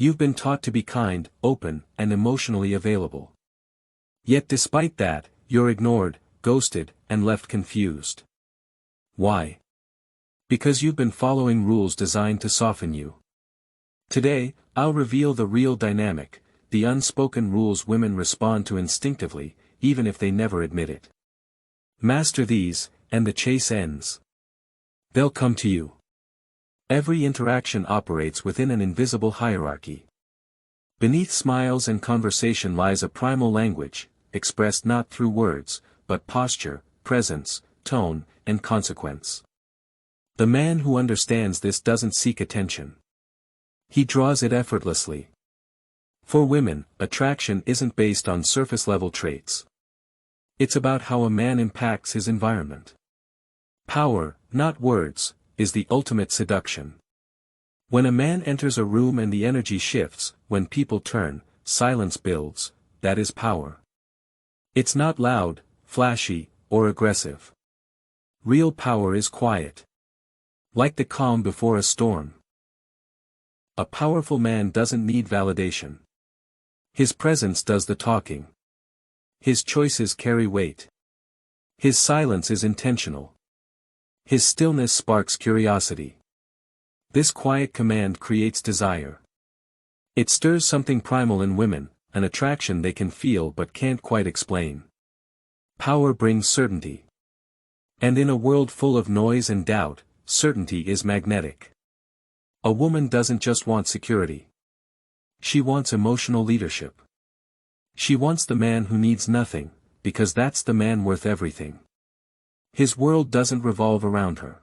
You've been taught to be kind, open, and emotionally available. Yet despite that, you're ignored, ghosted, and left confused. Why? Because you've been following rules designed to soften you. Today, I'll reveal the real dynamic, the unspoken rules women respond to instinctively, even if they never admit it. Master these, and the chase ends. They'll come to you. Every interaction operates within an invisible hierarchy. Beneath smiles and conversation lies a primal language, expressed not through words, but posture, presence, tone, and consequence. The man who understands this doesn't seek attention. He draws it effortlessly. For women, attraction isn't based on surface-level traits. It's about how a man impacts his environment. Power, not words, is the ultimate seduction. When a man enters a room and the energy shifts, when people turn, silence builds, that is power. It's not loud, flashy, or aggressive. Real power is quiet. Like the calm before a storm. A powerful man doesn't need validation. His presence does the talking. His choices carry weight. His silence is intentional. His stillness sparks curiosity. This quiet command creates desire. It stirs something primal in women, an attraction they can feel but can't quite explain. Power brings certainty. And in a world full of noise and doubt, certainty is magnetic. A woman doesn't just want security. She wants emotional leadership. She wants the man who needs nothing, because that's the man worth everything. His world doesn't revolve around her.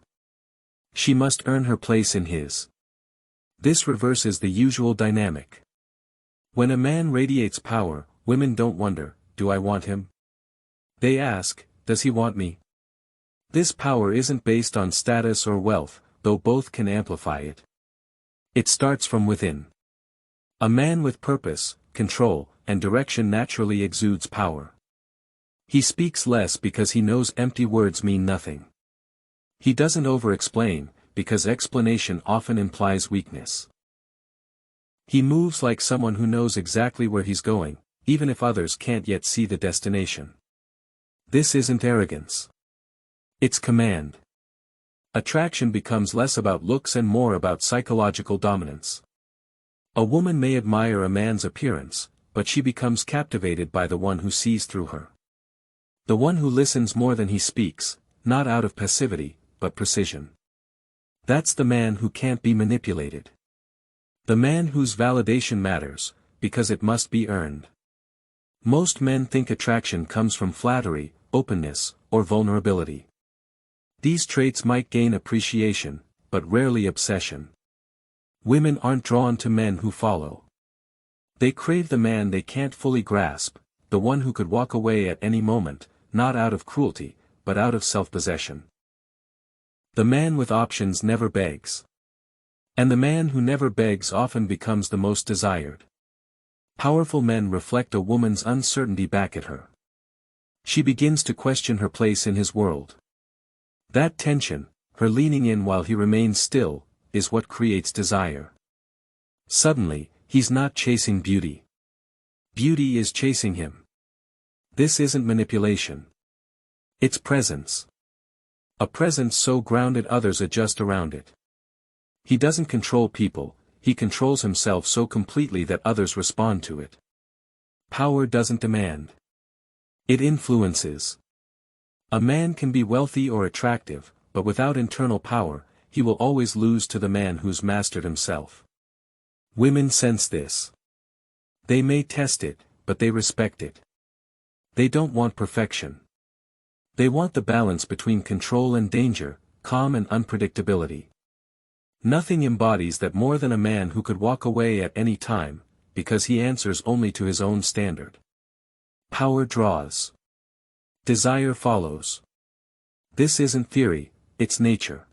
She must earn her place in his. This reverses the usual dynamic. When a man radiates power, women don't wonder, do I want him? They ask, does he want me? This power isn't based on status or wealth, though both can amplify it. It starts from within. A man with purpose, control, and direction naturally exudes power. He speaks less because he knows empty words mean nothing. He doesn't over-explain, because explanation often implies weakness. He moves like someone who knows exactly where he's going, even if others can't yet see the destination. This isn't arrogance. It's command. Attraction becomes less about looks and more about psychological dominance. A woman may admire a man's appearance, but she becomes captivated by the one who sees through her. The one who listens more than he speaks, not out of passivity, but precision. That's the man who can't be manipulated. The man whose validation matters, because it must be earned. Most men think attraction comes from flattery, openness, or vulnerability. These traits might gain appreciation, but rarely obsession. Women aren't drawn to men who follow. They crave the man they can't fully grasp, the one who could walk away at any moment, not out of cruelty, but out of self-possession. The man with options never begs. And the man who never begs often becomes the most desired. Powerful men reflect a woman's uncertainty back at her. She begins to question her place in his world. That tension, her leaning in while he remains still, is what creates desire. Suddenly, he's not chasing beauty. Beauty is chasing him. This isn't manipulation. It's presence. A presence so grounded others adjust around it. He doesn't control people, he controls himself so completely that others respond to it. Power doesn't demand. It influences. A man can be wealthy or attractive, but without internal power, he will always lose to the man who's mastered himself. Women sense this. They may test it, but they respect it. They don't want perfection. They want the balance between control and danger, calm and unpredictability. Nothing embodies that more than a man who could walk away at any time, because he answers only to his own standard. Power draws. Desire follows. This isn't theory, it's nature.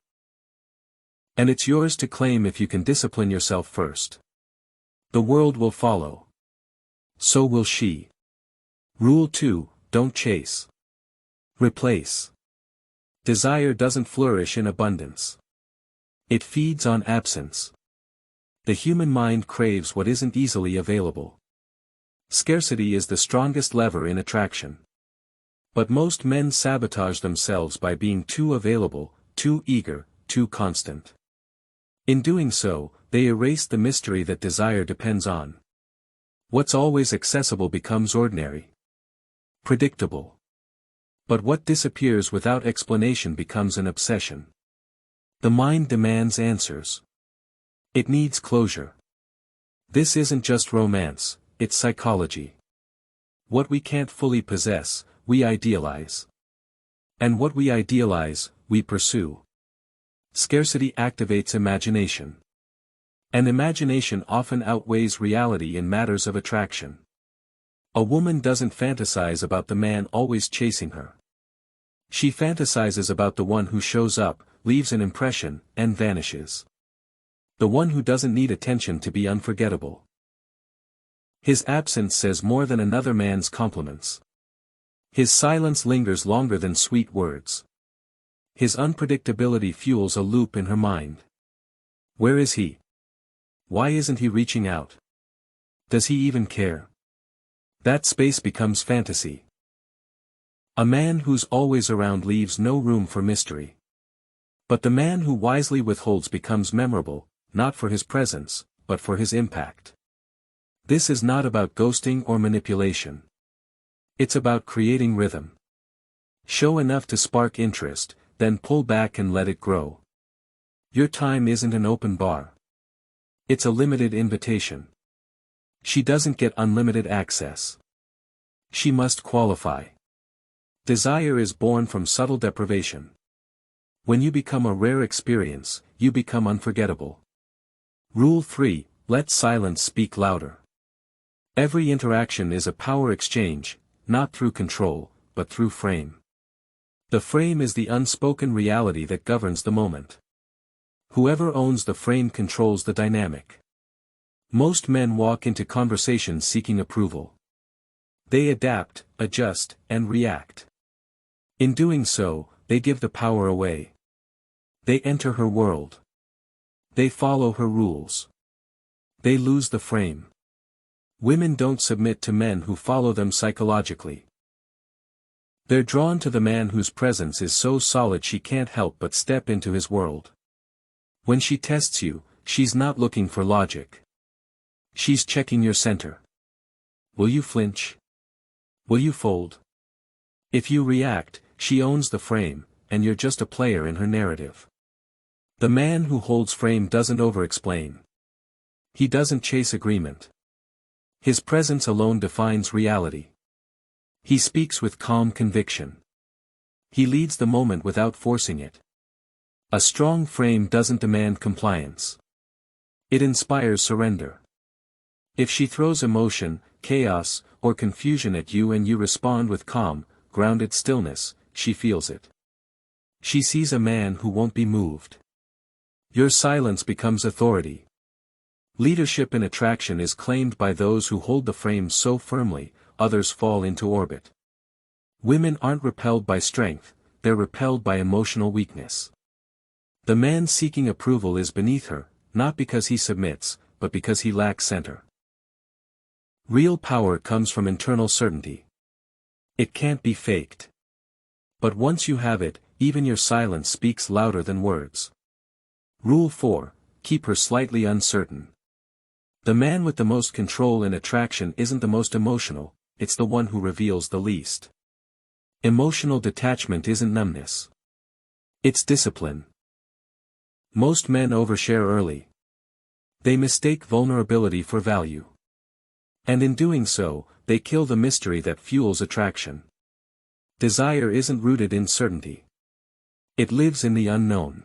And it's yours to claim if you can discipline yourself first. The world will follow. So will she. Rule 2, don't chase. Replace. Desire doesn't flourish in abundance. It feeds on absence. The human mind craves what isn't easily available. Scarcity is the strongest lever in attraction. But most men sabotage themselves by being too available, too eager, too constant. In doing so, they erase the mystery that desire depends on. What's always accessible becomes ordinary. Predictable. But what disappears without explanation becomes an obsession. The mind demands answers. It needs closure. This isn't just romance, it's psychology. What we can't fully possess, we idealize. And what we idealize, we pursue. Scarcity activates imagination. And imagination often outweighs reality in matters of attraction. A woman doesn't fantasize about the man always chasing her. She fantasizes about the one who shows up, leaves an impression, and vanishes. The one who doesn't need attention to be unforgettable. His absence says more than another man's compliments. His silence lingers longer than sweet words. His unpredictability fuels a loop in her mind. Where is he? Why isn't he reaching out? Does he even care? That space becomes fantasy. A man who's always around leaves no room for mystery. But the man who wisely withholds becomes memorable, not for his presence, but for his impact. This is not about ghosting or manipulation. It's about creating rhythm. Show enough to spark interest, then pull back and let it grow. Your time isn't an open bar. It's a limited invitation. She doesn't get unlimited access. She must qualify. Desire is born from subtle deprivation. When you become a rare experience, you become unforgettable. Rule 3, let silence speak louder. Every interaction is a power exchange, not through control, but through frame. The frame is the unspoken reality that governs the moment. Whoever owns the frame controls the dynamic. Most men walk into conversations seeking approval. They adapt, adjust, and react. In doing so, they give the power away. They enter her world. They follow her rules. They lose the frame. Women don't submit to men who follow them psychologically. They're drawn to the man whose presence is so solid she can't help but step into his world. When she tests you, she's not looking for logic. She's checking your center. Will you flinch? Will you fold? If you react, she owns the frame, and you're just a player in her narrative. The man who holds frame doesn't over-explain. He doesn't chase agreement. His presence alone defines reality. He speaks with calm conviction. He leads the moment without forcing it. A strong frame doesn't demand compliance. It inspires surrender. If she throws emotion, chaos, or confusion at you and you respond with calm, grounded stillness, she feels it. She sees a man who won't be moved. Your silence becomes authority. Leadership in attraction is claimed by those who hold the frame so firmly, others fall into orbit. Women aren't repelled by strength, they're repelled by emotional weakness. The man seeking approval is beneath her, not because he submits, but because he lacks center. Real power comes from internal certainty. It can't be faked. But once you have it, even your silence speaks louder than words. Rule 4, keep her slightly uncertain. The man with the most control in attraction isn't the most emotional, it's the one who reveals the least. Emotional detachment isn't numbness. It's discipline. Most men overshare early. They mistake vulnerability for value. And in doing so, they kill the mystery that fuels attraction. Desire isn't rooted in certainty. It lives in the unknown.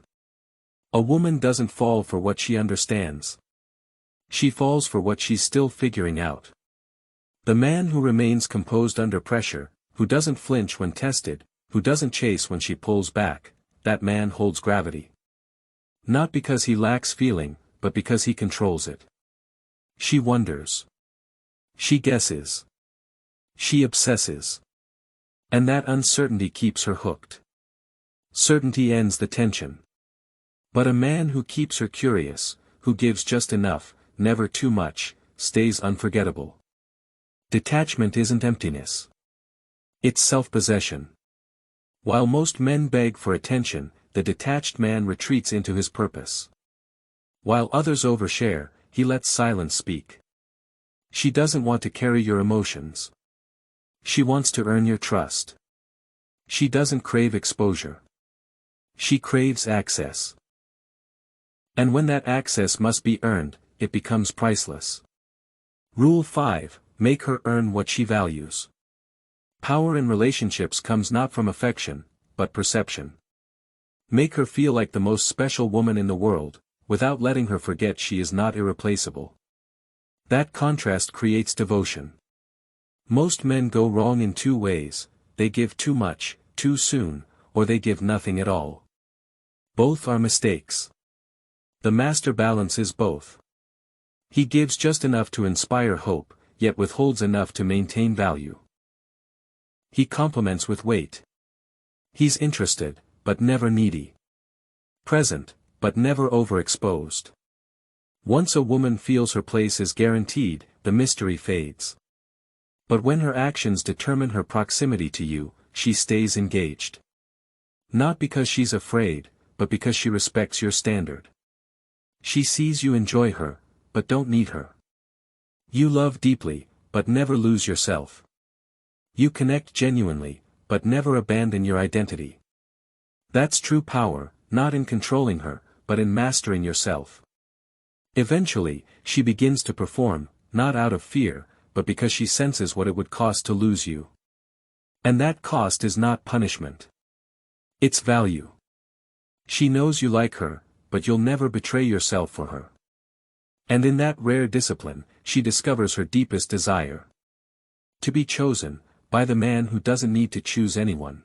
A woman doesn't fall for what she understands. She falls for what she's still figuring out. The man who remains composed under pressure, who doesn't flinch when tested, who doesn't chase when she pulls back, that man holds gravity. Not because he lacks feeling, but because he controls it. She wonders. She guesses. She obsesses. And that uncertainty keeps her hooked. Certainty ends the tension. But a man who keeps her curious, who gives just enough, never too much, stays unforgettable. Detachment isn't emptiness. It's self-possession. While most men beg for attention, the detached man retreats into his purpose. While others overshare, he lets silence speak. She doesn't want to carry your emotions. She wants to earn your trust. She doesn't crave exposure. She craves access. And when that access must be earned, it becomes priceless. Rule 5, make her earn what she values. Power in relationships comes not from affection, but perception. Make her feel like the most special woman in the world, without letting her forget she is not irreplaceable. That contrast creates devotion. Most men go wrong in two ways: they give too much, too soon, or they give nothing at all. Both are mistakes. The master balances both. He gives just enough to inspire hope, yet withholds enough to maintain value. He complements with weight. He's interested, but never needy. Present, but never overexposed. Once a woman feels her place is guaranteed, the mystery fades. But when her actions determine her proximity to you, she stays engaged. Not because she's afraid, but because she respects your standard. She sees you enjoy her, but don't need her. You love deeply, but never lose yourself. You connect genuinely, but never abandon your identity. That's true power, not in controlling her, but in mastering yourself. Eventually, she begins to perform, not out of fear, but because she senses what it would cost to lose you. And that cost is not punishment. It's value. She knows you like her, but you'll never betray yourself for her. And in that rare discipline, she discovers her deepest desire. To be chosen, by the man who doesn't need to choose anyone.